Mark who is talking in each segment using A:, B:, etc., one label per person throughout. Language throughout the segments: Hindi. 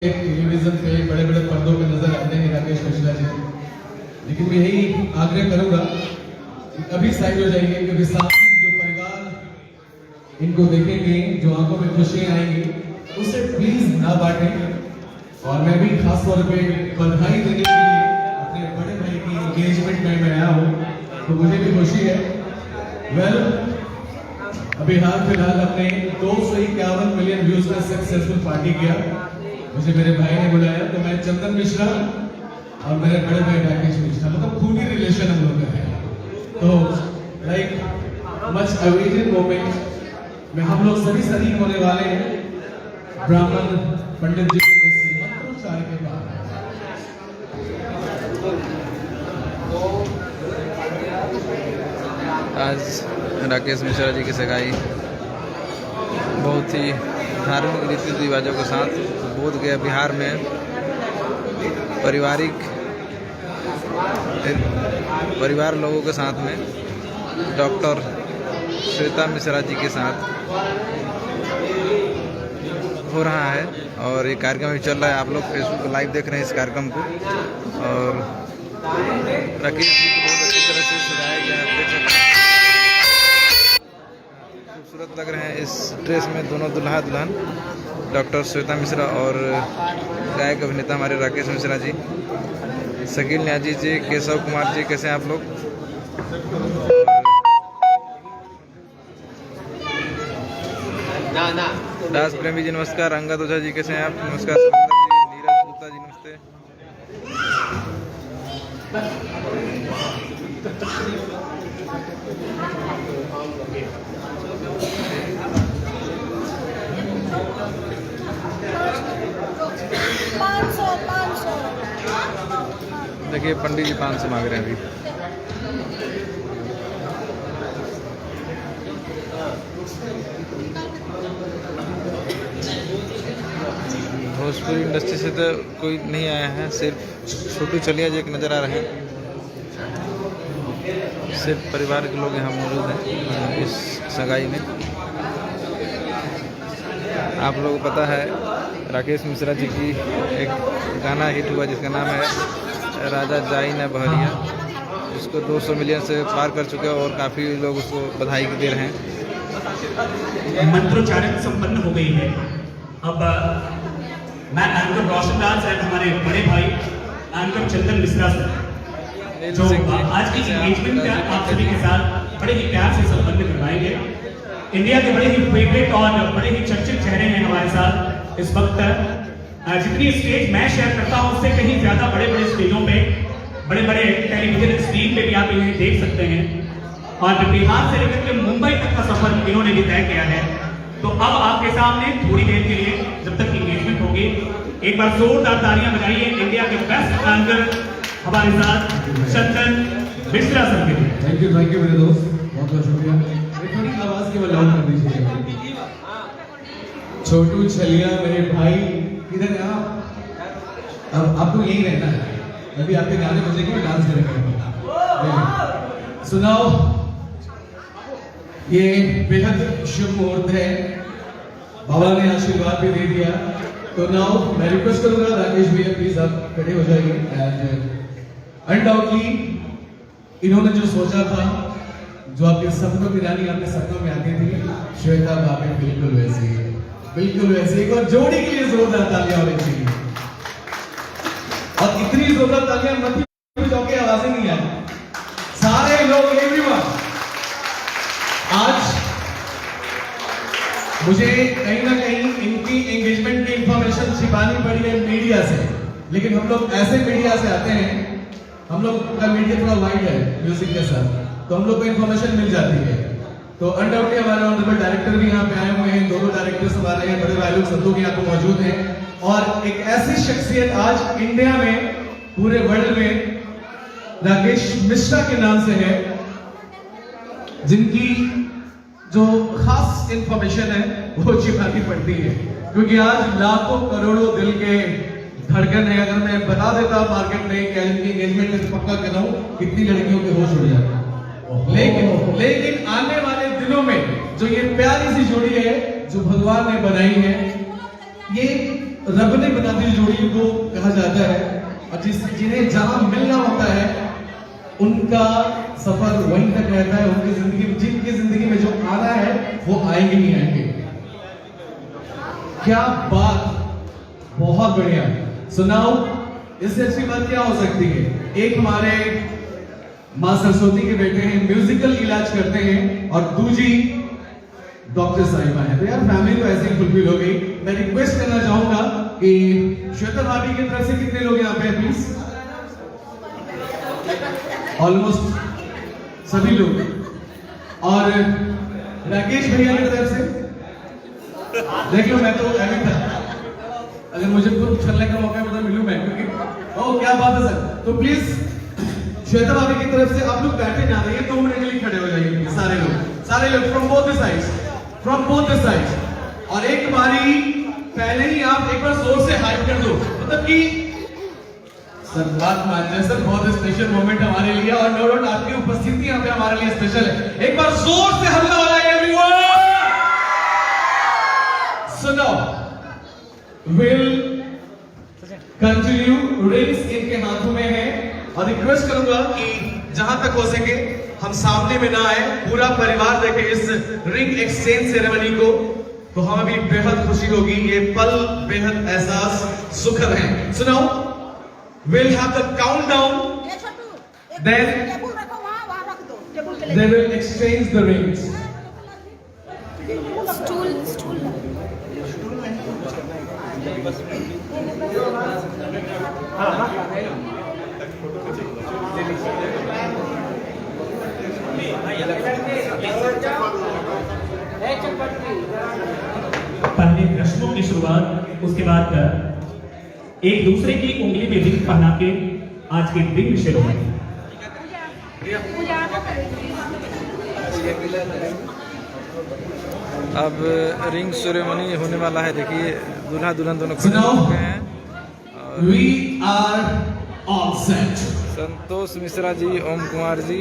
A: टेलीविजन पे बड़े बड़े पर्दों पे नजर आते हैं राकेश मिश्रा जी, लेकिन मैं यही आग्रह करूंगा कि अभी साइड हो जाइए, क्योंकि सामने जो परिवार इनको देखेंगे, जो आंखों में खुशियां आएंगी, उसे प्लीज ना बांटें। और मैं भी खास तौर पे बधाई देने के लिए अपने बड़े भाई की एंगेजमेंट में मैं आया हूँ, तो मुझे भी खुशी है। वेल, अभी हाल फिलहाल हमने 251 मिलियन व्यूज का सक्सेसफुल पार्टी किया। मुझे मेरे भाई ने बुलाया, तो मैं चंदन मिश्रा और मेरे बड़े भाई राकेश मिश्रा, मतलब खूनी रिलेशन हम लोग का है। तो लाइक मच अवेटेड मोमेंट में हम लोग सभी शरीक होने वाले हैं ब्राह्मण पंडित जी के इस मंत्रोच्चार के बाद।
B: आज राकेश मिश्रा जी की सगाई बहुत ही धार्मिक रीति रिवाजों के साथ बोध गया बिहार में परिवार लोगों के साथ में डॉक्टर श्वेता मिश्रा जी के साथ हो रहा है। और ये कार्यक्रम भी चल रहा है, आप लोग फेसबुक पर लाइव देख रहे हैं इस कार्यक्रम को। और राकेश जी को बहुत अच्छी तरह से सजाया गया है, देख सकते हैं खूबसूरत लग रहे हैं इस ड्रेस में दोनों दुल्हा दुल्हन, डॉक्टर श्वेता मिश्रा और गायक अभिनेता हमारे राकेश मिश्रा जी। शकील न्याजी जी, केशव कुमार जी, कैसे हैं आप लोग? दास प्रेमी जी नमस्कार। अंगद ओझा जी कैसे हैं आप? नमस्कार। जी, नीरज गुप्ता जी नमस्ते। देखिए पंडित जी 500 मांग रहे हैं अभी। भोजपुरी इंडस्ट्री से तो कोई नहीं आया है, सिर्फ छोटू चलिया जी एक नज़र आ रहे हैं। सिर्फ परिवार के लोग यहाँ मौजूद हैं इस सगाई में। आप लोगों को पता है राकेश मिश्रा जी की एक गाना हिट हुआ जिसका नाम है राजा जाई न बहरिया, जिसको 200 मिलियन से पार कर चुके हैं और काफ़ी लोग उसको बधाई दे रहे हैं।
C: मंत्रोच्चारण संपन्न हो गई है। अब मैं एंकर रोशन दास एंड हमारे बड़े भाई एंकर चंदन मिश्रा सर जो आज की एंगेजमेंट का आप सभी के साथ बड़े ही प्यार से संपन्न करवाएंगे। इंडिया के बड़े ही फेवरेट और बड़े ही चर्चित चेहरे हैं हमारे साथ इस वक्त। जितनी स्टेज मैं शेयर करता हूं उससे कहीं ज्यादा बड़े बड़े स्टेजों पे, बड़े बड़े टेलीविजन स्क्रीन पे भी आप इन्हें देख सकते हैं। और बिहार से लेकर के मुंबई तक का सफर इन्होंने भी तय किया है। तो अब आपके सामने थोड़ी देर के लिए जब तक एंगेजमेंट होगी, एक बार जोरदार तालियां बजाइए इंडिया के बेस्ट एंकर हमारे साथ चंदन मिश्रा सर के लिए।
A: थैंक यू मेरे दोस्त, बहुत बहुत शुक्रिया। थोड़ी आवाज के लाउड कर दीजिए। छोटू छलिया मेरे भाई, इधर है आप। अब आपको यही रहना है, अभी आपके गाने बजेंगे, डांस करेंगे। सुनाओ, ये बेहद शुभ मुहूर्त है, बाबा ने आशीर्वाद भी दे दिया। तो नाउ मैं रिक्वेस्ट करूंगा राकेश भैया प्लीज आप खड़े हो जाइए। एंड अनडाउटली इन्होंने जो सोचा था, जो आपके सपनों की रानी आपके सपनों में आती थी, श्वेता भाभी बिल्कुल वैसी है, बिल्कुल वैसे। एक और जोड़ी के लिए जोरदार तालियां होनी चाहिए। और इतनी जोरदार तालियां मत बजाओ के आवाजें नहीं आई। सारे लोग, एवरीवन, आज मुझे कहीं ना कहीं इनकी एंगेजमेंट की इंफॉर्मेशन छिपानी पड़ी है मीडिया से, लेकिन हम लोग ऐसे मीडिया से आते हैं, हम लोग का मीडिया थोड़ा वाइड है म्यूजिक के साथ, तो हम लोग को इंफॉर्मेशन मिल जाती है। तो अनडाउटली हमारे ऑनरेबल डायरेक्टर भी यहाँ पे आए हुए हैं, दोनों डायरेक्टर्स हमारे हैं, बड़े भाई लोग संतों के यहाँ पे मौजूद हैं। और एक ऐसी शख्सियत आज इंडिया में, पूरे वर्ल्ड में राकेश मिश्रा के नाम से है, जिनकी जो खास इंफॉर्मेशन है वो छिपानी पड़ती है, क्योंकि आज लाखों करोड़ों दिल के धड़कन है। अगर मैं बता देता मार्केट में क्या इनकी एंगेजमेंट में पक्का कर रहा हूँ कितनी लड़कियों के होश उड़ जाते। लेकिन आने वाले दिनों में जो ये प्यारी सी जोड़ी है जो भगवान ने बनाई है, ये रब ने बना दी जोड़ी को कहा जाता है, और जिन्हें जहां मिलना होता है उनका सफर वहीं तक रहता है। उनकी जिंदगी, जिनकी जिंदगी में जो आना है वो आएंगे नहीं आएंगे। क्या बात, बहुत बढ़िया। सुनाओ, इससे अच्छी बात क्या हो सकती है। एक हमारे मां सरस्वती के बेटे हैं, म्यूजिकल इलाज करते हैं, और दूजी डॉक्टर साहिबा है। तो यार फैमिली तो ऐसे ही फुलफिल हो गई। मैं रिक्वेस्ट करना चाहूंगा कि श्वेता भाभी की तरफ से कितने लोग यहाँ पे हैं प्लीज? ऑलमोस्ट सभी लोग। और राकेश भैया की तरफ से देख लो, मैं तो अभी था, अगर मुझे खुद चलने का मौका मिला मिलूं मैं, क्योंकि ओ क्या बात है सर। तो प्लीज श्वेता भाभी की तरफ से आप लोग बैठे जा रहे हैं, 2 मिनट के लिए खड़े हो जाइए सारे लोग फ्रॉम बोथ द साइड्स। और एक बारी पहले ही आप एक बार जोर से हाइप कर दो, मतलब कि सर बात मानते सर, बहुत स्पेशल मोमेंट हमारे लिए, और नो डाउट आपकी उपस्थिति यहाँ पे हमारे लिए स्पेशल है। एक बार जोर से हल्ला हो जाए एवरीवन। सुनो, विल कंटिन्यू, रिंग्स इनके हाथों में है, और रिक्वेस्ट करूंगा कि जहां तक हो सके हम सामने में ना आए, पूरा परिवार देखे इस रिंग एक्सचेंज सेरेमनी को, तो हमें भी बेहद खुशी होगी। ये पल बेहद एहसास सुखद है। सुनाओ, we'll have the countdown, then they will exchange the rings.
D: Stool
C: पहले रस्मों की शुरुआत, उसके बाद एक दूसरे की उंगली में रिंग पहना के आज की रिंग सेरेमनी।
B: अब रिंग सेरेमनी होने वाला है। देखिए दूल्हा दुल्हन दोनों खड़े
A: सुनाओ,
B: हो चुके हैं।
A: we are all set.
B: Santosh Mishra ji, Om Kumar ji,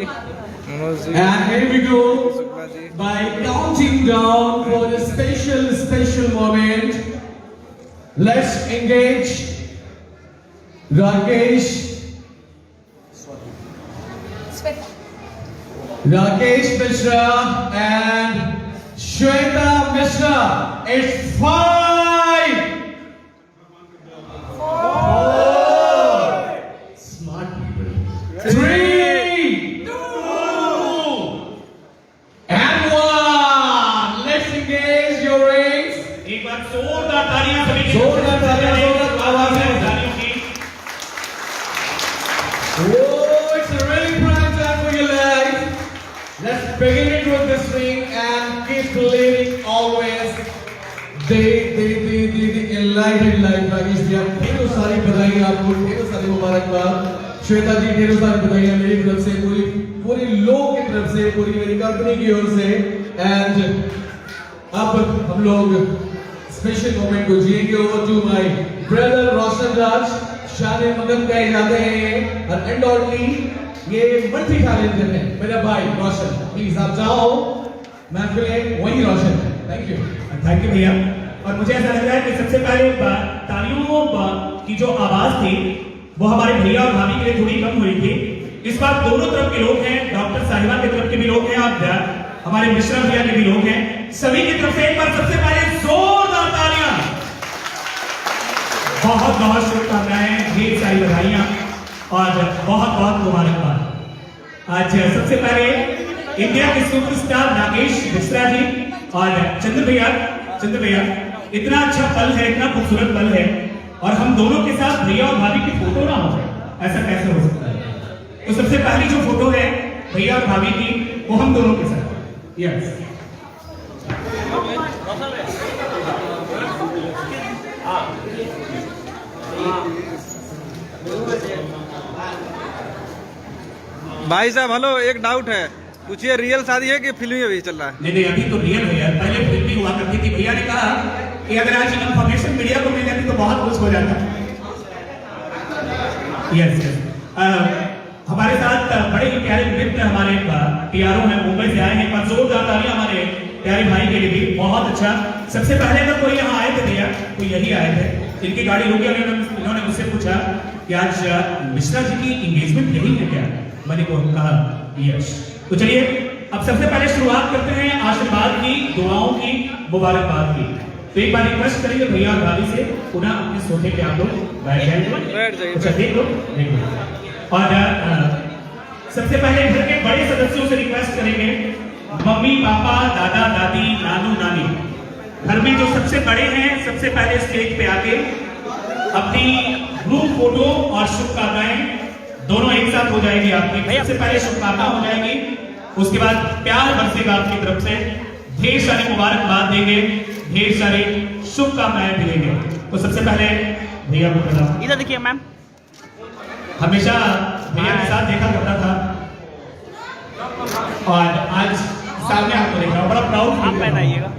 B: Manoj ji,
A: And here we go,
B: Shukla ji.
A: by counting down for a special moment. Let's engage Rakesh Mishra and Shweta Mishra. It's 5, 4, smart people, 3, 2, and 1. Let's engage your rings.
C: एक बार जोरदार तालियां सभी के लिए।
A: जोरदार तालियां, जोरदार आवाज है।
C: तालियों की।
A: Oh, it's a really prime time for your life. Let's begin it with this ring and keep living always. The enlightened life, Rakesh ji, आप ढेरों सारी बधाई, आपको ढेरों सारी मुबारकबाद। श्वेता जी, ढेरों सारी बधाइयां मेरी तरफ से, पूरी लोग की तरफ से, पूरी मेरी कंपनी की ओर से। एंड अब हम लोग स्पेशल मोमेंट को जिएंगे। ओवर टू माय ब्रदर रोशन राज, शान मगन कहे जाते हैं, और अनडाउटली ये मल्टी टैलेंटेड है मेरा भाई रोशन। प्लीज आप जाओ, महफिल वही रोशन है। थैंक यू
C: भैया। और मुझे ऐसा लग रहा है कि सबसे पहले तालियों की जो आवाज थी वो हमारे भैया और भाभी के लिए थोड़ी कम हुई थी। इस बार दोनों तरफ के लोग हैं, डॉक्टर साहिबा की तरफ के भी लोग हैं, आप हमारे मिश्रा भैया के भी लोग हैं, सभी की तरफ से एक बार सबसे पहले जोरदार तालियां। बहुत बहुत शुभकामनाएं, ढेर सारी बधाइयां और बहुत बहुत मुबारकबाद। आज सबसे पहले इंडिया के सुपरस्टार राकेश मिश्रा जी और चंद्र भैया, इतना अच्छा पल है, इतना खूबसूरत पल है, और हम दोनों के साथ भैया और भाभी की फोटो ना हो जाए, ऐसा कैसे हो सकता है? तो सबसे पहली जो फोटो है भैया और भाभी की, वो हम दोनों के साथ। यस,
B: भाई साहब हेलो, एक डाउट है, पूछिए रियल शादी है कि फिल्मी अभी चल रहा है?
C: नहीं अभी तो रियल है यार, पहले फिल्मी हुआ करती थी। भैया ने कहा कि अगर आज इंफॉर्मेशन मीडिया को मिल जाती तो बहुत कुछ हो जाता। यस, हमारे साथ बड़े ही प्यारे मित्र हमारे टीआरओ हैं, मुंबई से आए हैं, पर जोरदार तालियां हमारे प्यारे भाई के लिए भी। बहुत अच्छा। सबसे पहले तो कोई यहाँ आए थे भैया, कोई यही आए थे, इनकी गाड़ी रुक गया, इन्होंने मुझसे पूछा कि आज मिश्रा जी की एंगेजमेंट नहीं है क्या? मैंने कहा यस। तो चलिए अब सबसे पहले शुरुआत करते हैं आशीर्वाद की, दुआओं की, मुबारकबाद की। तो एक बार रिक्वेस्ट करेंगे भैया और भाभी से पुनः अपने सोफे पे आप लोग बैठ जाइए। अच्छा देख लो। और सबसे पहले घर के बड़े सदस्यों से रिक्वेस्ट करेंगे, मम्मी पापा दादा दादी नानू नानी, घर में जो सबसे बड़े हैं सबसे पहले स्टेज पे आके अपनी ग्रुप फोटो और शुभकामनाएं दोनों एक साथ हो जाएगी आपकी। सबसे पहले शुभकामना हो जाएगी, उसके बाद प्यार बरसेगा आपकी तरफ से, ढेर सारी मुबारकबाद देंगे, ढेर सारी शुभकामनाएं मिलेंगे। तो सबसे पहले भैया को प्रणाम।
D: इधर देखिए मैम,
C: हमेशा भैया के साथ देखा करता था और आज सामने आपको देख रहा हूँ, बड़ा प्राउड
D: आप पहनाइएगा।